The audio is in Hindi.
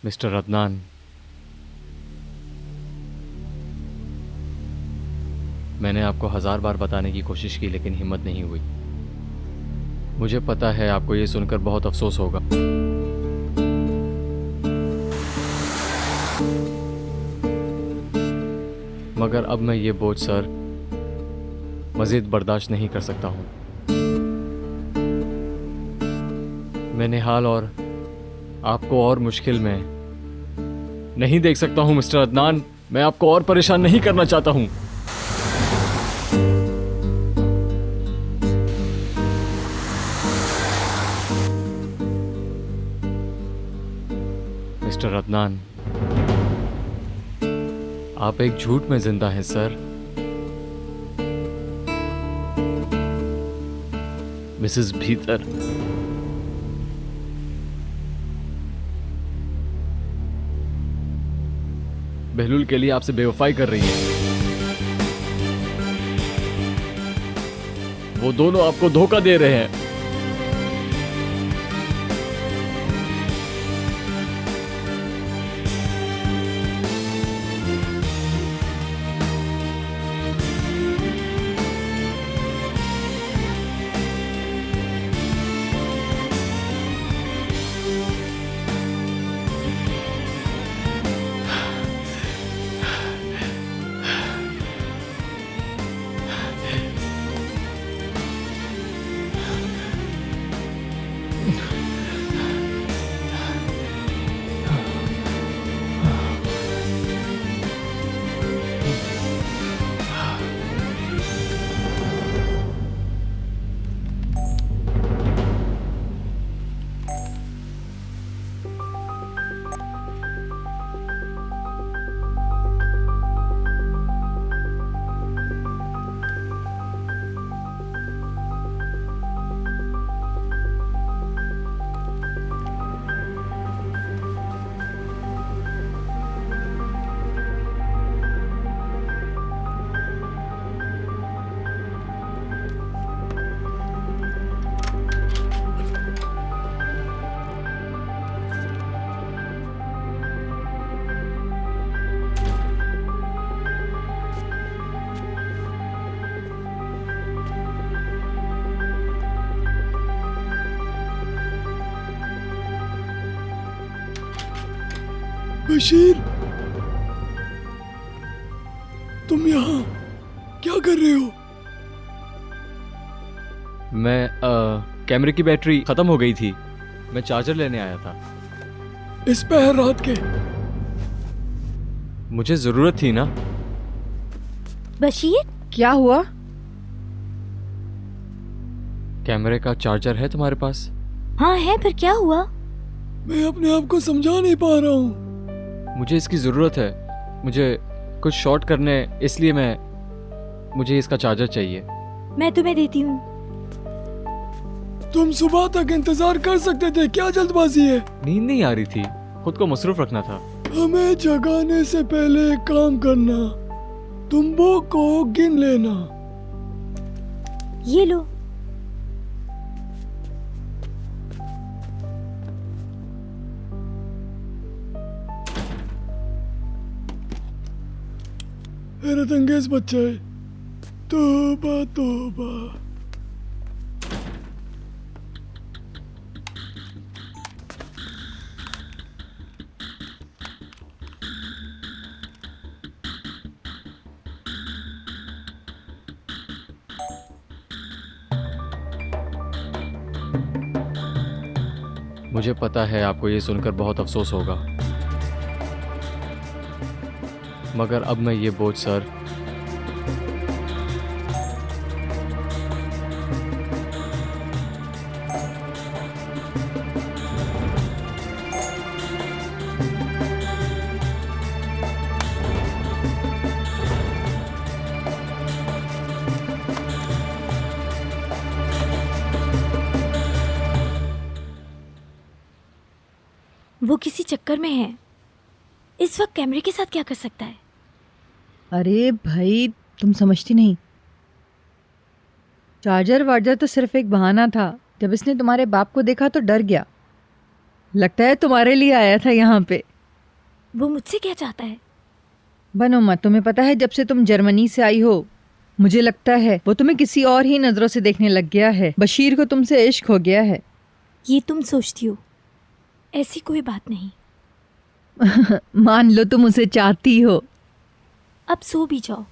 मिस्टर अदनान, मैंने आपको 1000 बार बताने की कोशिश की लेकिन हिम्मत नहीं हुई। मुझे पता है आपको ये सुनकर बहुत अफसोस होगा, मगर अब मैं ये बोझ सर मज़ीद बर्दाश्त नहीं कर सकता हूँ। मैं निहाल और आपको और मुश्किल में नहीं देख सकता हूं मिस्टर अदनान। मैं आपको और परेशान नहीं करना चाहता हूं। मिस्टर अदनान, आप एक झूठ में जिंदा हैं सर। मिसेस भीतर बहलूल के लिए आपसे बेवफाई कर रही है। वो दोनों आपको धोखा दे रहे हैं। बशीर, तुम यहाँ क्या कर रहे हो? मैं कैमरे की बैटरी खत्म हो गई थी। मैं चार्जर लेने आया था। इस पहर रात के? मुझे जरूरत थी ना। बशीर, क्या हुआ? कैमरे का चार्जर है तुम्हारे पास? हाँ है, फिर क्या हुआ? मैं अपने आप को समझा नहीं पा रहा हूँ। मुझे इसकी जरूरत है। मुझे कुछ शॉर्ट करने, इसलिए मुझे इसका चार्जर चाहिए। मैं तुम्हें देती हूँ। तुम सुबह तक इंतजार कर सकते थे, क्या जल्दबाजी है? नींद नहीं आ रही थी, खुद को मसरूफ रखना था। हमें जगाने से पहले एक काम करना, तुम्बों को गिन लेना। ये लो। हैरत अंगेज बच्चा है। तौबा तौबा। मुझे पता है आपको ये सुनकर बहुत अफसोस होगा, मगर अब मैं ये बोझ सर वो किसी चक्कर में है। इस वक्त कैमरे के साथ क्या कर सकता है? अरे भाई, तुम समझती नहीं। चार्जर वार्जर तो सिर्फ एक बहाना था। जब इसने तुम्हारे बाप को देखा तो डर गया। लगता है तुम्हारे लिए आया था यहाँ पे। वो मुझसे क्या चाहता है? बनो मत, तुम्हें पता है जब से तुम जर्मनी से आई हो, मुझे लगता है वो तुम्हें किसी और ही नज़रों से देखने लग गया है। बशीर को तुमसे इश्क हो गया है। ये तुम सोचती हो, ऐसी कोई बात नहीं। मान लो तुम उसे चाहती हो। अब सो भी जाओ।